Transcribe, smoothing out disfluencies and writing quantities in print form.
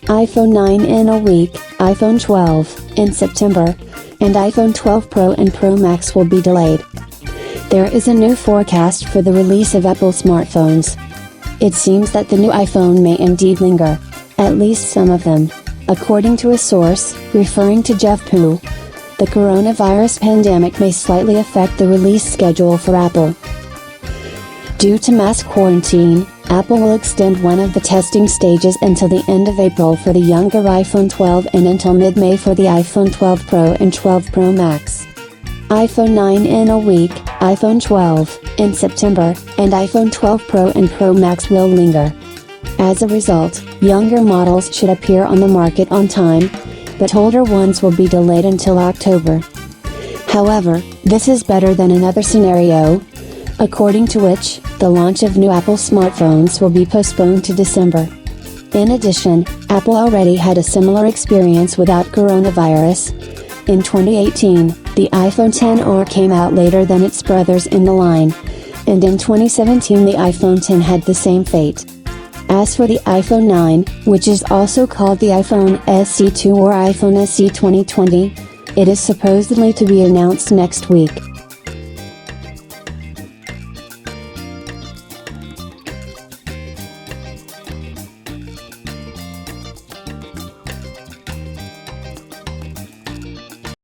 iPhone 9 in a week, iPhone 12 in September, and iPhone 12 Pro and Pro Max will be delayed. There is a new forecast for the release of Apple smartphones. It seems that the new iPhone may indeed linger, at least some of them. According to a source, referring to Jeff Pu, the coronavirus pandemic may slightly affect the release schedule for Apple. Due to mass quarantine, Apple will extend one of the testing stages until the end of April for the younger iPhone 12 and until mid-May for the iPhone 12 Pro and 12 Pro Max. iPhone 9 in a week, iPhone 12 in September, and iPhone 12 Pro and Pro Max will linger. As a result, younger models should appear on the market on time, but older ones will be delayed until October. However, this is better than another scenario, according to which, the launch of new Apple smartphones will be postponed to December. In addition, Apple already had a similar experience without coronavirus. In 2018, the iPhone XR came out later than its brothers in the line, and in 2017 the iPhone X had the same fate. As for the iPhone 9, which is also called the iPhone SE2 or iPhone SE 2020, it is supposedly to be announced next week.